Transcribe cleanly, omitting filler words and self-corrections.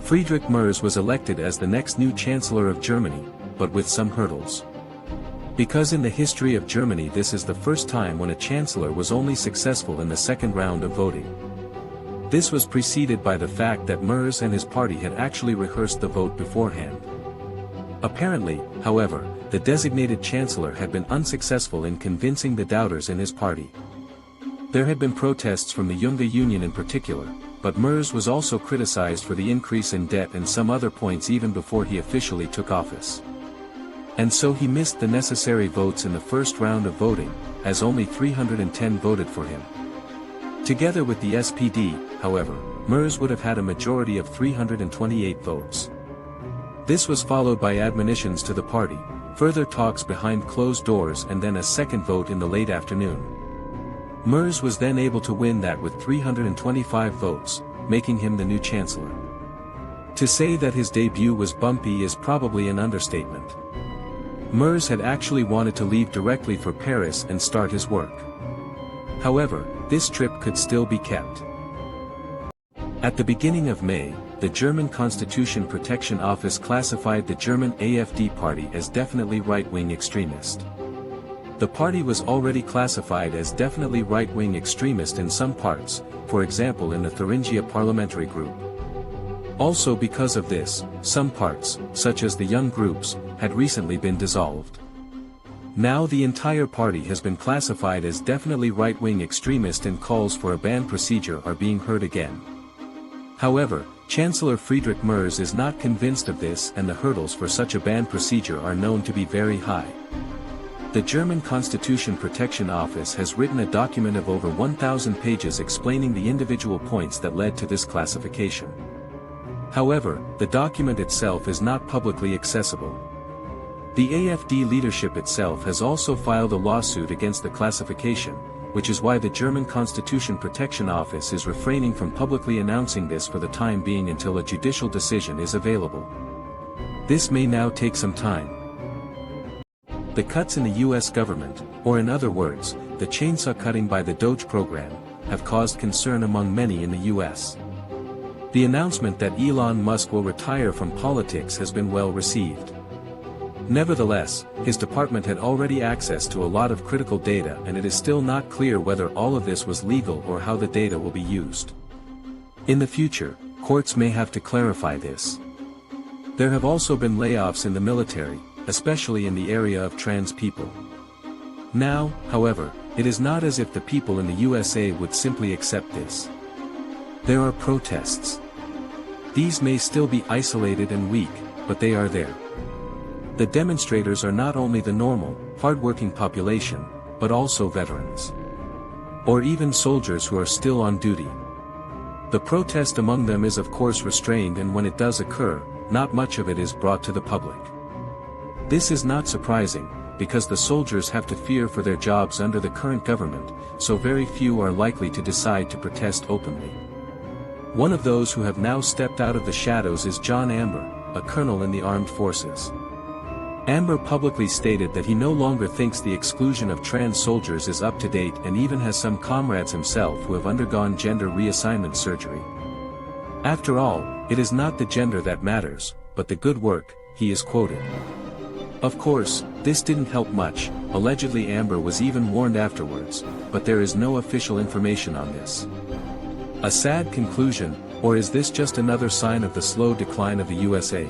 Friedrich Merz was elected as the next new Chancellor of Germany, but with some hurdles. Because in the history of Germany this is the first time when a Chancellor was only successful in the second round of voting. This was preceded by the fact that Merz and his party had actually rehearsed the vote beforehand. Apparently, however, the designated Chancellor had been unsuccessful in convincing the doubters in his party. There had been protests from the Junge Union in particular, but Merz was also criticized for the increase in debt and some other points even before he officially took office. And so he missed the necessary votes in the first round of voting, as only 310 voted for him. Together with the SPD, however, Merz would have had a majority of 328 votes. This was followed by admonitions to the party, further talks behind closed doors and then a second vote in the late afternoon. Merz was then able to win that with 325 votes, making him the new Chancellor. To say that his debut was bumpy is probably an understatement. Merz had actually wanted to leave directly for Paris and start his work. However, this trip could still be kept. At the beginning of May, the German Constitution Protection Office classified the German AfD party as definitely right-wing extremist. The party was already classified as definitely right-wing extremist in some parts, for example in the Thuringia parliamentary group. Also because of this, some parts, such as the young groups, had recently been dissolved. Now the entire party has been classified as definitely right-wing extremist and calls for a ban procedure are being heard again. However, Chancellor Friedrich Merz is not convinced of this and the hurdles for such a ban procedure are known to be very high. The German Constitution Protection Office has written a document of over 1,000 pages explaining the individual points that led to this classification. However, the document itself is not publicly accessible. The AfD leadership itself has also filed a lawsuit against the classification, which is why the German Constitution Protection Office is refraining from publicly announcing this for the time being until a judicial decision is available. This may now take some time. The cuts in the US government, or in other words, the chainsaw cutting by the Doge program, have caused concern among many in the US. The announcement that Elon Musk will retire from politics has been well received. Nevertheless, his department had already access to a lot of critical data and it is still not clear whether all of this was legal or how the data will be used. In the future, courts may have to clarify this. There have also been layoffs in the military, especially in the area of trans people. Now, however, it is not as if the people in the USA would simply accept this. There are protests. These may still be isolated and weak, but they are there. The demonstrators are not only the normal, hard-working population, but also veterans. Or even soldiers who are still on duty. The protest among them is of course restrained and when it does occur, not much of it is brought to the public. This is not surprising, because the soldiers have to fear for their jobs under the current government, so very few are likely to decide to protest openly. One of those who have now stepped out of the shadows is John Amber, a colonel in the armed forces. Amber publicly stated that he no longer thinks the exclusion of trans soldiers is up to date and even has some comrades himself who have undergone gender reassignment surgery. After all, it is not the gender that matters, but the good work, he is quoted. Of course, this didn't help much, allegedly Amber was even warned afterwards, but there is no official information on this. A sad conclusion, or is this just another sign of the slow decline of the USA?